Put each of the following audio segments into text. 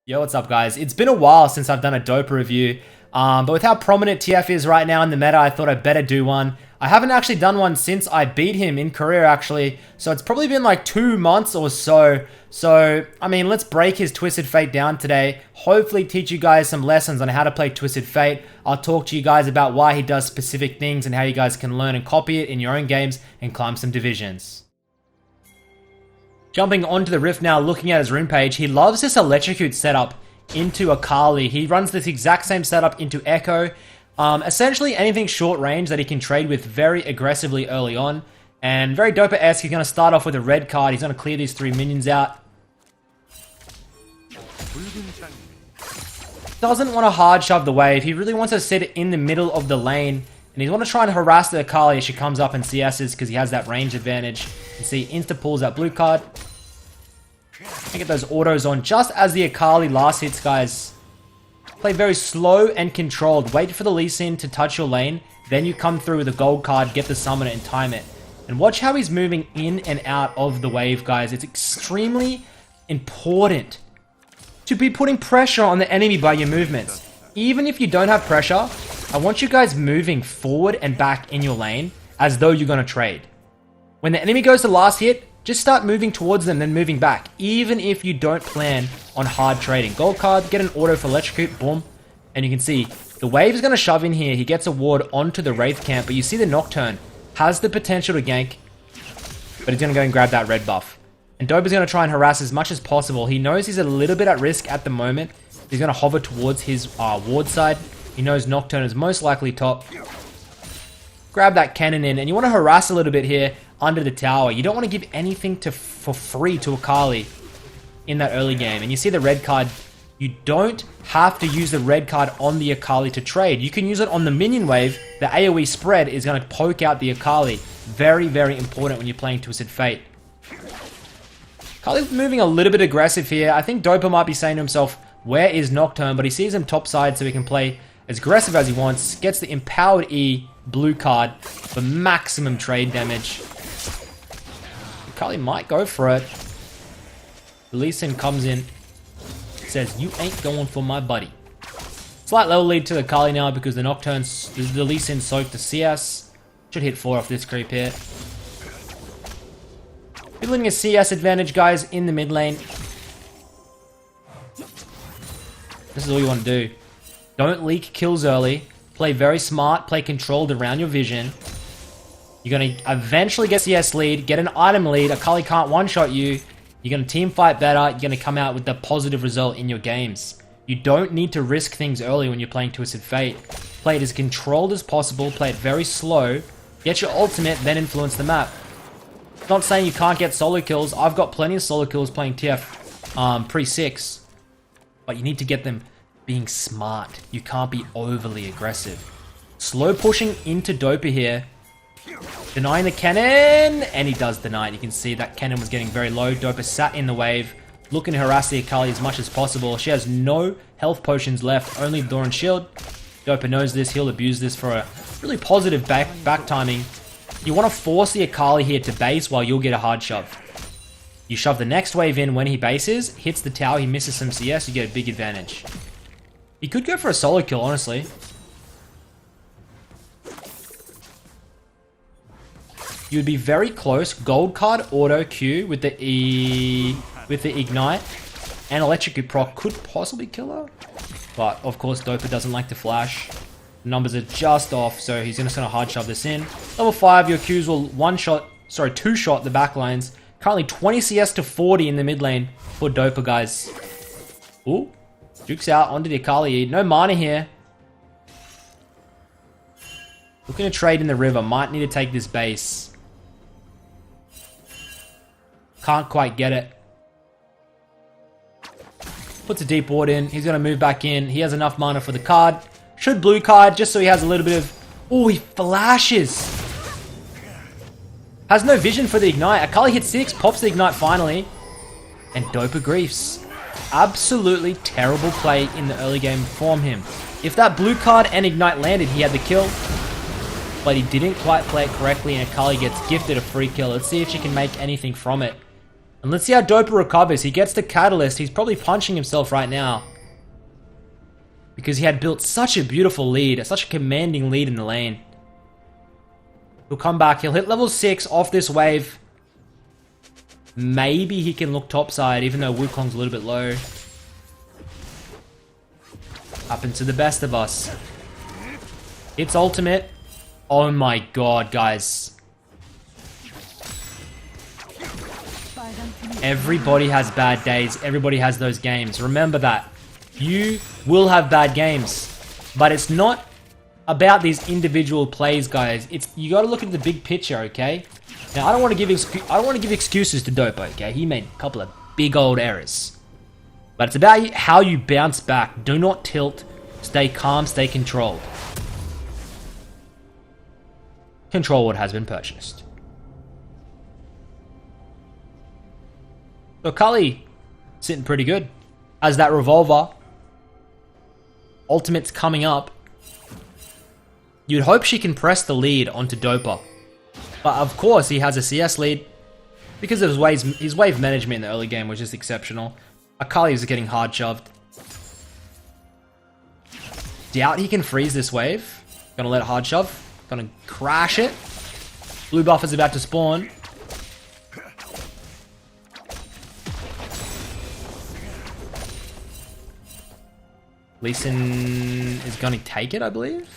Yo, what's up guys? It's been a while since I've done a Dopa review, but with how prominent TF is right now in the meta, I thought I'd better do one. I haven't actually done one since I beat him in career actually, so it's probably been like 2 months or so. So, I mean, let's break his Twisted Fate down today. Hopefully teach you guys some lessons on how to play Twisted Fate. I'll talk to you guys about why he does specific things and how you guys can learn and copy it in your own games and climb some divisions. Jumping onto the Rift now, looking at his rune page, he loves this Electrocute setup into Akali. He runs this exact same setup into Echo. Essentially anything short range that he can trade with very aggressively early on. And very Dopa-esque, he's going to start off with a red card. He's going to clear these 3 minions out. Doesn't want to hard shove the wave. He really wants to sit in the middle of the lane. And he's want to try and harass the Akali as she comes up and CS's because he has that range advantage. You can see insta pulls that blue card. And get those autos on just as the Akali last hits, guys. Play very slow and controlled. Wait for the Lee Sin to touch your lane. Then you come through with a gold card, get the summoner and time it. And watch how he's moving in and out of the wave, guys. It's extremely important to be putting pressure on the enemy by your movements. Even if you don't have pressure, I want you guys moving forward and back in your lane as though you're going to trade. When the enemy goes to last hit, just start moving towards them, then moving back. Even if you don't plan on hard trading. Gold card, get an auto for Electrocute, boom. And you can see, the wave is going to shove in here. He gets a ward onto the Wraith camp, but you see the Nocturne has the potential to gank, but he's going to go and grab that red buff. And Dopa's going to try and harass as much as possible. He knows he's a little bit at risk at the moment. He's going to hover towards his ward side. He knows Nocturne is most likely top. Grab that cannon in, and you want to harass a little bit here under the tower. You don't want to give anything for free to Akali in that early game. And you see the red card. You don't have to use the red card on the Akali to trade. You can use it on the minion wave. The AoE spread is going to poke out the Akali. Very, very important when you're playing Twisted Fate. Akali's moving a little bit aggressive here. I think Dopa might be saying to himself, where is Nocturne? But he sees him top side so he can play as aggressive as he wants. Gets the Empowered E blue card for maximum trade damage. Akali might go for it. Lee Sin comes in. Says, you ain't going for my buddy. Slight level lead to the Akali now because the Nocturne, the Lee Sin soaked the CS. Should hit 4 off this creep here. Building a CS advantage, guys, in the mid lane. This is all you want to do. Don't leak kills early. Play very smart. Play controlled around your vision. You're going to eventually get CS lead. Get an item lead. Akali can't one-shot you. You're going to team fight better. You're going to come out with the positive result in your games. You don't need to risk things early when you're playing Twisted Fate. Play it as controlled as possible. Play it very slow. Get your ultimate, then influence the map. Not saying you can't get solo kills. I've got plenty of solo kills playing TF pre-6. But you need to get them being smart. You can't be overly aggressive. Slow pushing into Dopa here. Denying the cannon, and he does deny it. You can see that cannon was getting very low. Dopa sat in the wave, looking to harass the Akali as much as possible. She has no health potions left, only Doran Shield. Dopa knows this, he'll abuse this for a really positive back timing. You want to force the Akali here to base while you'll get a hard shove. You shove the next wave in when he bases, hits the tower, he misses some CS, you get a big advantage. He could go for a solo kill, honestly. You'd be very close. Gold card auto Q with the ignite, and Electrocute proc could possibly kill her. But of course, Dopa doesn't like to flash. The numbers are just off, so he's just gonna hard shove this in. Level 5, your Qs will two-shot the back lines. Currently 20 CS to 40 in the mid lane for Dopa, guys. Ooh, jukes out onto the Akali. No mana here. Looking to trade in the river. Might need to take this base. Can't quite get it. Puts a deep ward in. He's going to move back in. He has enough mana for the card. Should blue card just so he has a little bit of... Oh, he flashes. Has no vision for the ignite. Akali hits 6. Pops the ignite finally. And Dopa griefs. Absolutely terrible play in the early game from him. If that blue card and ignite landed, he had the kill. But he didn't quite play it correctly and Akali gets gifted a free kill. Let's see if she can make anything from it. And let's see how Dopa recovers. He gets the catalyst. He's probably punching himself right now. Because he had built such a beautiful lead, such a commanding lead in the lane. He'll come back. He'll hit level 6 off this wave. Maybe he can look topside, even though Wukong's a little bit low. Happened to the best of us. It's ultimate. Oh my god, guys. Everybody has bad days. Everybody has those games. Remember that. You will have bad games. But it's not about these individual plays, guys. You got to look at the big picture, okay? Now, I don't want to give excuses to Dopa, okay? He made a couple of big old errors. But it's about how you bounce back. Do not tilt. Stay calm, stay controlled. Control what has been purchased. So Kali, sitting pretty good. As that revolver. Ultimate's coming up. You'd hope she can press the lead onto Dopa. But of course he has a CS lead. Because of his wave management in the early game was just exceptional. Akali is getting hard shoved. Doubt he can freeze this wave. Gonna let it hard shove. Gonna crash it. Blue buff is about to spawn. Lee Sin is gonna take it, I believe.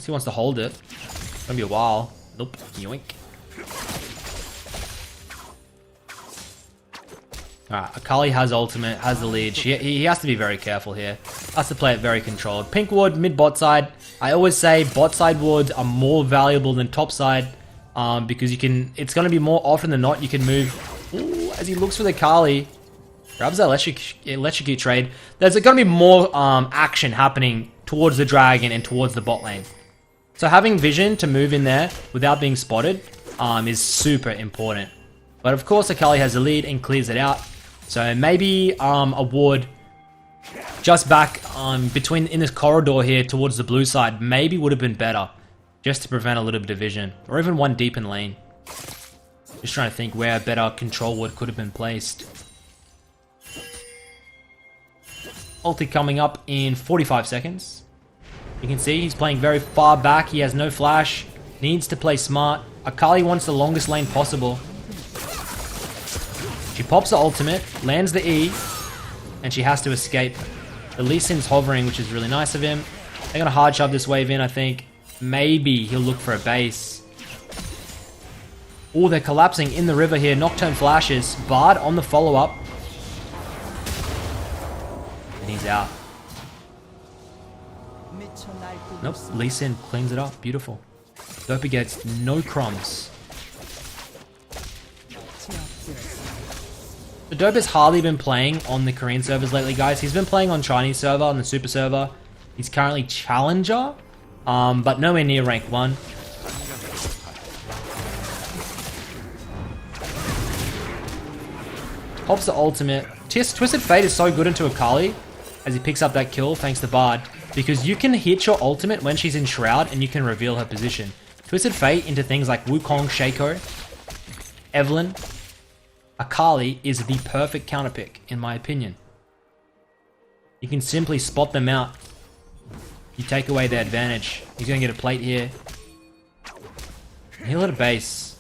He wants to hold it. It's gonna be a while. Nope. Yoink. Alright, Akali has ultimate, has the lead. He has to be very careful here. Has to play it very controlled. Pink ward, mid bot side. I always say bot side wards are more valuable than top side. Because it's gonna be more often than not you can move. Ooh, as he looks for the Kali. Grabs that electrocute trade. There's gonna be more action happening towards the dragon and towards the bot lane. So having vision to move in there without being spotted is super important. But of course Akali has the lead and clears it out. So maybe a ward just back in this corridor here towards the blue side maybe would have been better. Just to prevent a little bit of vision. Or even one deep in lane. Just trying to think where a better control ward could have been placed. Ulti coming up in 45 seconds. You can see he's playing very far back. He has no flash. Needs to play smart. Akali wants the longest lane possible. She pops the ultimate, lands the E, and she has to escape. The Lee Sin's hovering, which is really nice of him. They're going to hard shove this wave in, I think. Maybe he'll look for a base. Oh, they're collapsing in the river here. Nocturne flashes. Bard on the follow-up. And he's out. Nope, Lee Sin cleans it up. Beautiful. Dopa gets no crumbs. So Dopa's hardly been playing on the Korean servers lately, guys. He's been playing on Chinese server, on the Super server. He's currently Challenger, but nowhere near rank 1. Pops the ultimate. Twisted Fate is so good into Akali as he picks up that kill thanks to Bard. Because you can hit your ultimate when she's in Shroud and you can reveal her position. Twisted Fate into things like Wukong, Shaco, Evelyn, Akali is the perfect counter pick, in my opinion. You can simply spot them out. You take away their advantage. He's going to get a plate here. He'll hit a base.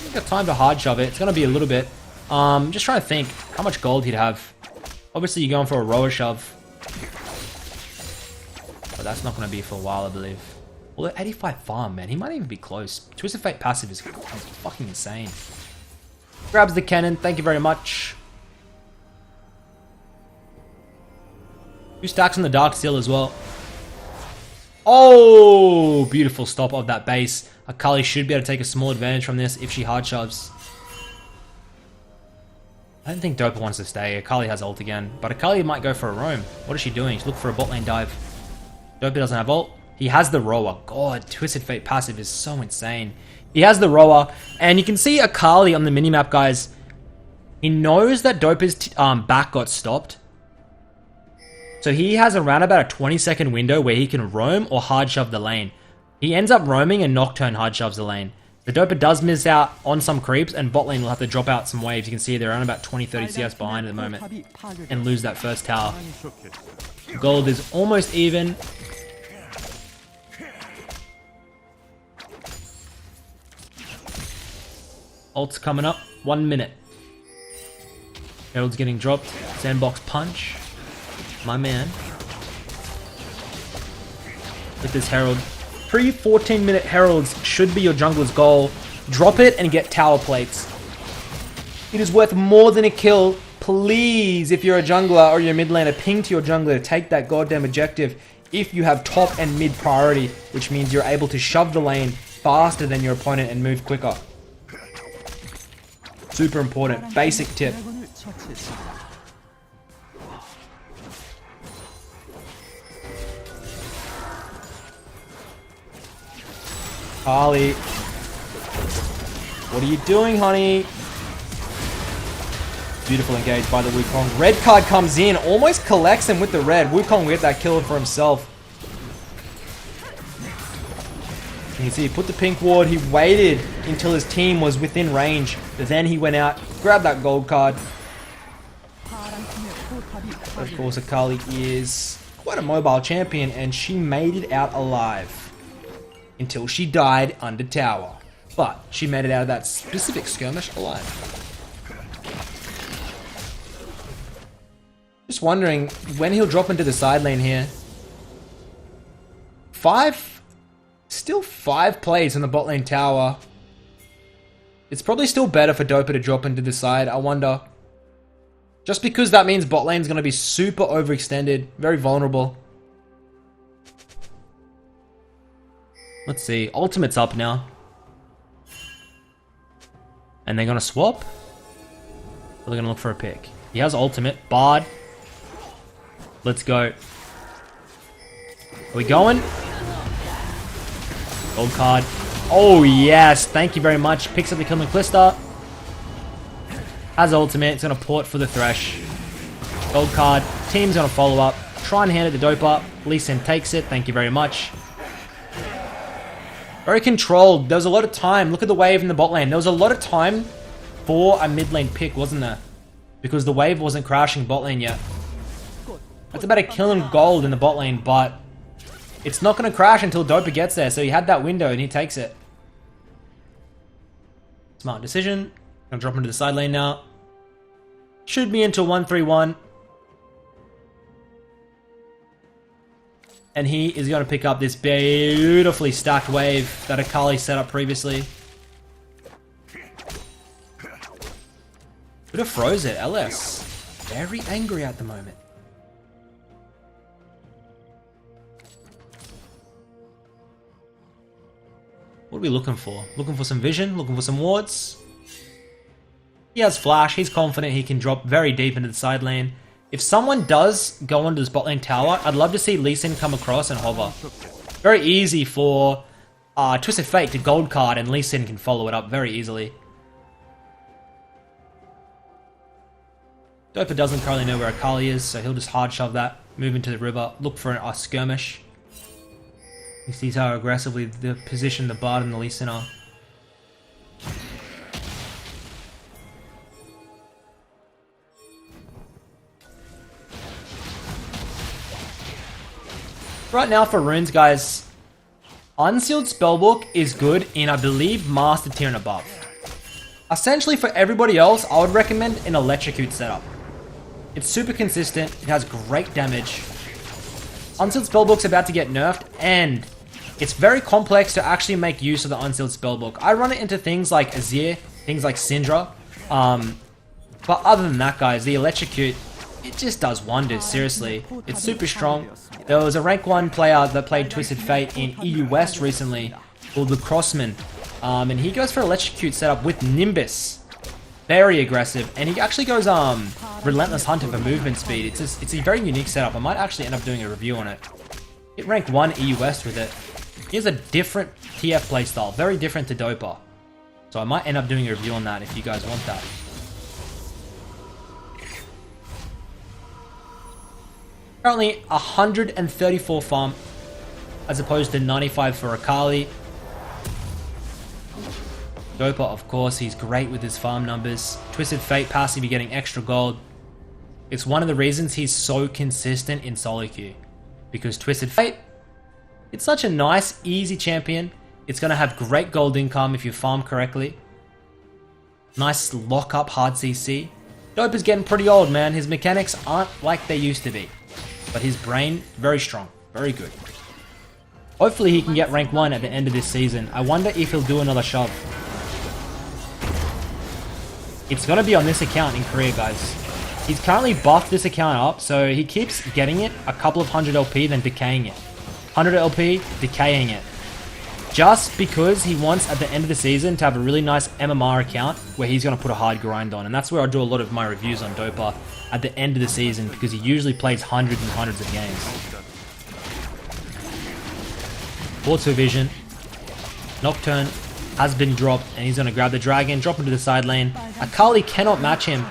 He's got time to hard shove it. It's going to be a little bit. Just trying to think how much gold he'd have. Obviously, you're going for a rower shove. But that's not going to be for a while, I believe. Well, 85 farm, man. He might even be close. Twisted Fate passive is fucking insane. Grabs the cannon. Thank you very much. 2 stacks on the Dark Seal as well. Oh, beautiful stop of that base. Akali should be able to take a small advantage from this if she hard shoves. I don't think Dopa wants to stay. Akali has ult again. But Akali might go for a roam. What is she doing? She's looking for a bot lane dive. Dopa doesn't have ult. He has the rower. God, Twisted Fate passive is so insane. He has the rower. And you can see Akali on the minimap, guys. He knows that Dopa's back got stopped. So he has around about a 20-second window where he can roam or hard shove the lane. He ends up roaming and Nocturne hard shoves the lane. The Dopa does miss out on some creeps, and bot lane will have to drop out some waves. You can see they're around about 20-30 CS behind at the moment, and lose that first tower. Gold is almost even. Ult's coming up. 1 minute. Herald's getting dropped. Sandbox punch. My man. With this Herald. Pre-14-minute Heralds should be your jungler's goal. Drop it and get tower plates. It is worth more than a kill. Please, if you're a jungler or you're a mid laner, ping to your jungler to take that goddamn objective if you have top and mid priority, which means you're able to shove the lane faster than your opponent and move quicker. Super important. Basic tip. Harley. What are you doing, honey? Beautiful engage by the Wukong. Red card comes in, almost collects him with the red. Wukong will get that kill for himself. You can see he put the pink ward. He waited until his team was within range. Then he went out, grabbed that gold card. Of course, Akali is quite a mobile champion, and she made it out alive. Until she died under tower. But she made it out of that specific skirmish alive. Just wondering when he'll drop into the side lane here. Still 5 plays on the bot lane tower. It's probably still better for Dopa to drop into the side, I wonder. Just because that means bot lane's going to be super overextended, very vulnerable. Let's see. Ultimate's up now. And they're going to swap? Or they're going to look for a pick? He has ultimate. Bard. Let's go. Are we going? Gold card. Oh, yes. Thank you very much. Picks up the kill on Clista. Has ultimate. It's going to port for the Thresh. Gold card. Team's going to follow up. Try and hand it to Dopa. Lee Sin takes it. Thank you very much. Very controlled. There was a lot of time. Look at the wave in the bot lane. There was a lot of time for a mid lane pick, wasn't there? Because the wave wasn't crashing bot lane yet. That's about a kill and gold in the bot lane, but it's not going to crash until Dopa gets there. So he had that window and he takes it. Smart decision. Gonna drop into the side lane now. Should be into 1-3-1. And he is going to pick up this beautifully stacked wave that Akali set up previously. Could have froze it. LS. Very angry at the moment. What are we looking for? Looking for some vision? Looking for some wards? He has flash. He's confident he can drop very deep into the side lane. If someone does go onto this bot lane tower, I'd love to see Lee Sin come across and hover. Very easy for Twisted Fate to gold card, and Lee Sin can follow it up very easily. Dopa doesn't currently know where Akali is, so he'll just hard shove that, move into the river, look for a skirmish. He sees how aggressively the position the Bard and the Lee Sin are. Right now for runes, guys, Unsealed Spellbook is good in, I believe, Master Tier and above. Essentially for everybody else, I would recommend an Electrocute setup. It's super consistent, it has great damage. Unsealed Spellbook's about to get nerfed, and it's very complex to actually make use of the Unsealed Spellbook. I run it into things like Azir, things like Syndra, but other than that, guys, the Electrocute, it just does wonders, seriously. It's super strong. There was a rank 1 player that played Twisted Fate in EU West recently called the Crossman. And he goes for Electrocute setup with Nimbus. Very aggressive. And he actually goes Relentless Hunter for movement speed. It's a very unique setup. I might actually end up doing a review on it. Hit rank 1 EU West with it. He has a different TF playstyle. Very different to Dopa. So I might end up doing a review on that if you guys want that. Currently 134 farm as opposed to 95 for Akali. Dopa, of course, he's great with his farm numbers. Twisted Fate passive, you're getting extra gold. It's one of the reasons he's so consistent in solo queue. Because Twisted Fate, it's such a nice, easy champion. It's going to have great gold income if you farm correctly. Nice lock-up hard CC. Dopa's getting pretty old, man. His mechanics aren't like they used to be. But his brain, very strong. Very good. Hopefully he can get rank 1 at the end of this season. I wonder if he'll do another shove. It's going to be on this account in Korea, guys. He's currently buffed this account up, so he keeps getting it a couple of 100 LP, then decaying it. 100 LP, decaying it. Just because he wants, at the end of the season, to have a really nice MMR account where he's going to put a hard grind on. And that's where I do a lot of my reviews on Dopa at the end of the season, because he usually plays hundreds and hundreds of games. Auto Vision. Nocturne has been dropped, and he's going to grab the dragon, drop into the side lane. Akali cannot match him.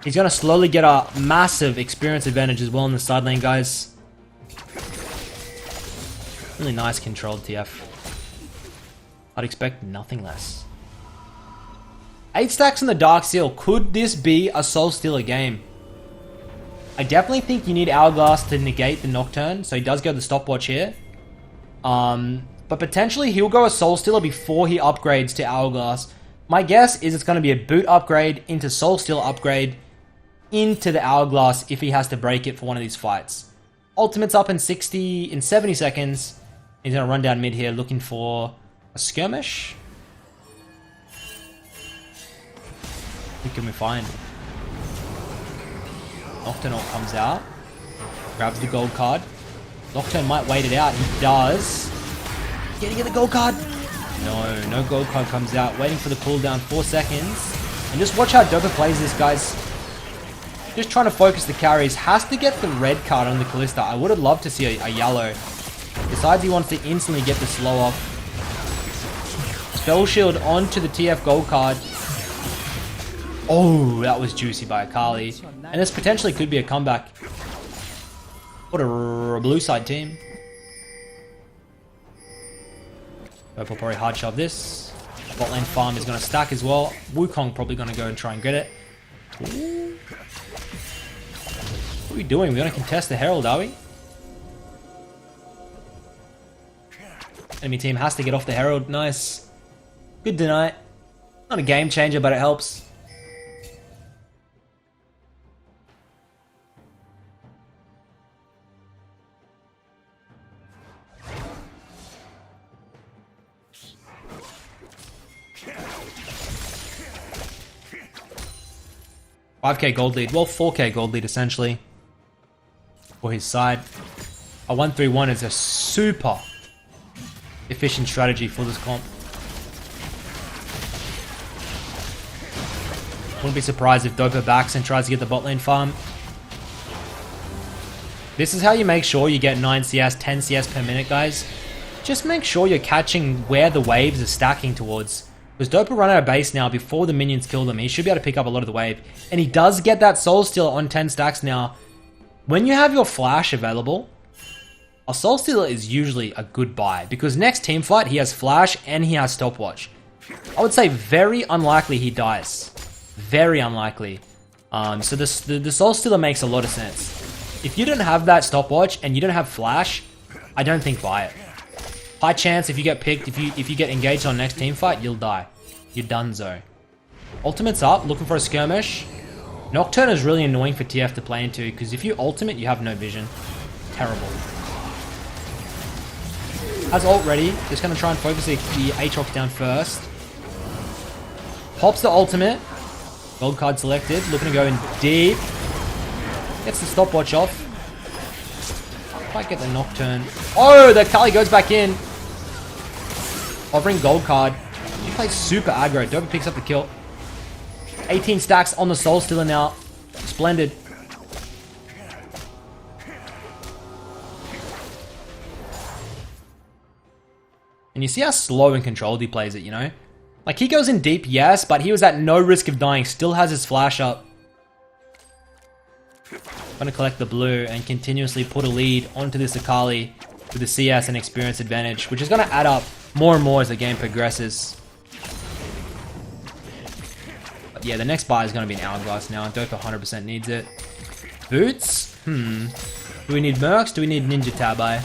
He's going to slowly get a massive experience advantage as well in the side lane, guys. Really nice controlled TF. I'd expect nothing less. 8 stacks in the Dark Seal. Could this be a Soul Stealer game? I definitely think you need Hourglass to negate the Nocturne, so he does go the stopwatch here. But potentially he'll go a Soul Stealer before he upgrades to Hourglass. My guess is it's going to be a boot upgrade into Soul Stealer upgrade into the Hourglass if he has to break it for one of these fights. Ultimate's up in 70 seconds. He's going to run down mid here looking for a skirmish. Who can we find? Nocturne comes out. Grabs the gold card. Nocturne might wait it out. He does. Can he get the gold card? No, no gold card comes out. Waiting for the cooldown, 4 seconds. And just watch how Dopa plays this, guys. Just trying to focus the carries. Has to get the red card on the Kalista. I would have loved to see a yellow. Decides he wants to instantly get the slow off. Spell Shield onto the TF gold card. Oh, that was juicy by Akali. And this potentially could be a comeback. What a blue side team. Purple probably hard shove this. Bot lane farm is going to stack as well. Wukong probably going to go and try and get it. Ooh. What are we doing? We're going to contest the Herald, are we? Enemy team has to get off the Herald. Nice. Good deny. Not a game changer, but it helps. $5k gold lead. Well, 4k gold lead, essentially, for his side. A 1-3-1 is a super efficient strategy for this comp. Wouldn't be surprised if Dopa backs and tries to get the bot lane farm. This is how you make sure you get 9 CS, 10 CS per minute, guys. Just make sure you're catching where the waves are stacking towards. Because Dopa run out of base now before the minions kill them. He should be able to pick up a lot of the wave. And he does get that Soul Stealer on 10 stacks now. When you have your flash available, a Soul Stealer is usually a good buy. Because next team fight, he has flash and he has stopwatch. I would say very unlikely he dies. Very unlikely. So the Soul Stealer makes a lot of sense. If you don't have that stopwatch and you don't have flash, I don't think buy it. High chance if you get picked, if you get engaged on next team fight, you'll die. You're donezo. Ultimate's up, looking for a skirmish. Nocturne is really annoying for TF to play into, because if you ultimate, you have no vision. Terrible. Has ult ready. Just going to try and focus the Aatrox down first. Pops the ultimate. Gold card selected. Looking to go in deep. Gets the stopwatch off. Might get the Nocturne. Oh, the Kali goes back in. Offering gold card. He plays super aggro. Dopa picks up the kill. 18 stacks on the Soul Stealer now. Splendid. And you see how slow and controlled he plays it, you know? Like, he goes in deep, yes, but he was at no risk of dying. Still has his flash up. Gonna collect the blue and continuously put a lead onto this Akali. with the CS and experience advantage, which is going to add up more and more as the game progresses. But yeah, the next buy is going to be an Hourglass now, and Dopa 100% needs it. Boots? Do we need Mercs? Do we need Ninja Tabai?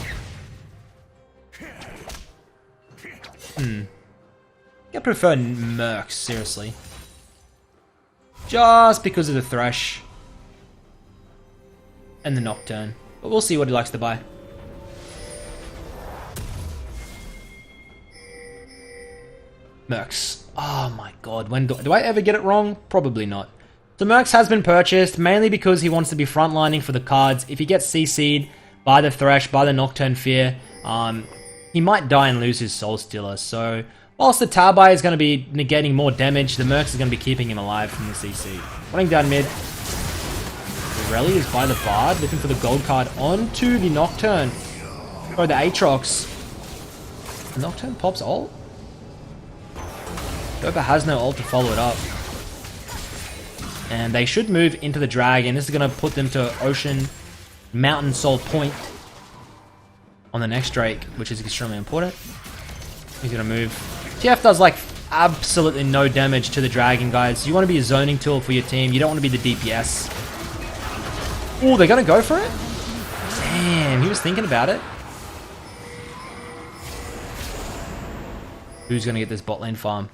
I prefer Mercs, seriously. Just because of the Thresh. And the Nocturne. But we'll see what he likes to buy. Mercs. Oh my god, when do I ever get it wrong? Probably not. So Mercs has been purchased, mainly because he wants to be frontlining for the cards. If he gets CC'd by the Thresh, by the Nocturne Fear, he might die and lose his Soul Stealer. So, whilst the Tabai is going to be negating more damage, the Mercs is going to be keeping him alive from the CC. Running down mid. Rally is by the Bard, looking for the gold card onto the Nocturne. Or the Aatrox. The Nocturne pops ult? Dopa has no ult to follow it up. And they should move into the Dragon. This is going to put them to Ocean Mountain Soul Point on the next Drake, which is extremely important. He's going to move. TF does like absolutely no damage to the Dragon, guys. You want to be a zoning tool for your team. You don't want to be the DPS. Oh, they're going to go for it? Damn, he was thinking about it. Who's going to get this bot lane farm?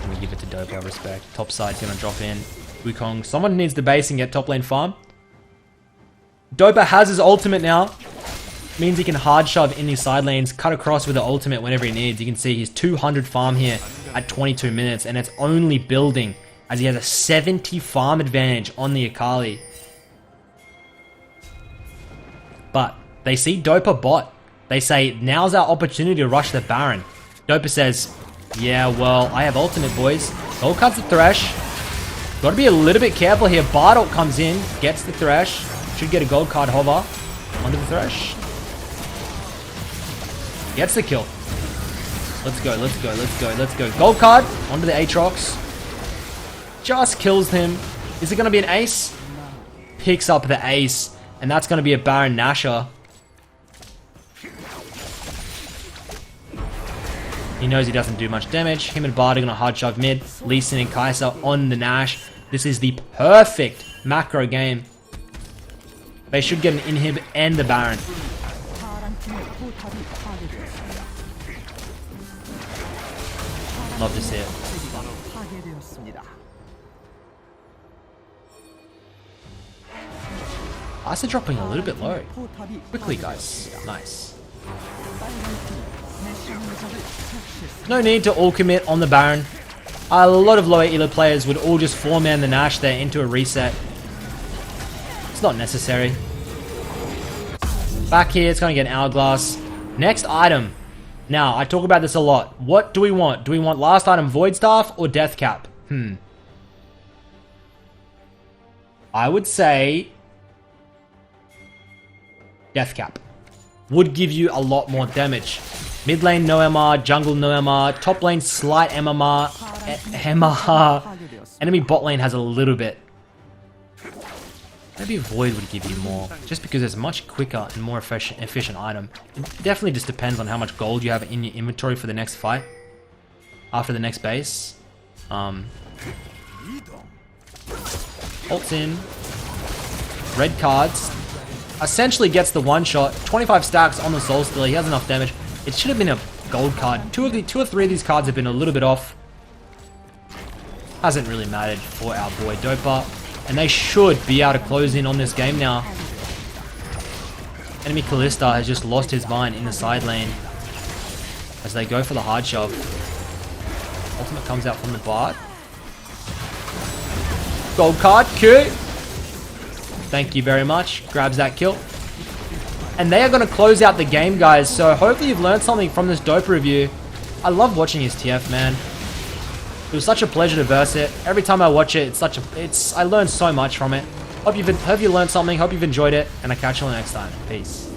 Let me give it to Dopa, respect. Top side's going to drop in. Wukong. Someone needs the base and get top lane farm. Dopa has his ultimate now. Means he can hard shove in these side lanes, cut across with the ultimate whenever he needs. You can see he's 200 farm here at 22 minutes, and it's only building as he has a 70 farm advantage on the Akali. But they see Dopa bot. They say, now's our opportunity to rush the Baron. Dopa says, yeah, well, I have ultimate, boys. Gold cuts the Thresh. Gotta be a little bit careful here. Bard ult comes in, gets the Thresh. Should get a gold card hover onto the Thresh. Gets the kill. Let's go, let's go, let's go, let's go. Gold card onto the Aatrox. Just kills him. Is it going to be an ace? Picks up the ace. And that's going to be a Baron Nashor. He knows he doesn't do much damage. Him and Bard are going to hard shove mid. Lee Sin and Kai'Sa on the Nash. This is the perfect macro game. They should get an inhib and the Baron. Love to see it. Ice are dropping a little bit low. Quickly, guys. Nice. No need to all commit on the Baron. A lot of lower elo players would all just 4-man the Nash there into a reset. It's not necessary. Back here, it's going to get an Hourglass. Next item. Now, I talk about this a lot. What do we want? Do we want last item Void Staff or Death Cap? I would say Death Cap would give you a lot more damage. Mid lane no MR, jungle no MR, top lane slight MMR, enemy bot lane has a little bit. Maybe Void would give you more, just because it's a much quicker and more efficient item. It definitely just depends on how much gold you have in your inventory for the next fight, after the next base. Ults in, red cards, essentially gets the one shot, 25 stacks on the Soul Stealer, he has enough damage. It should have been a gold card. Two or three of these cards have been a little bit off. Hasn't really mattered for our boy Dopa. And they should be able to close in on this game now. Enemy Kalista has just lost his mind in the side lane as they go for the hard shove. Ultimate comes out from the Bard. Gold card, Q. Thank you very much. Grabs that kill. And they are going to close out the game, guys. So hopefully you've learned something from this Dopa review. I love watching his TF, man. It was such a pleasure to verse it. Every time I watch it, I learned so much from it. Hope you learned something. Hope you've enjoyed it. And I'll catch you all next time. Peace.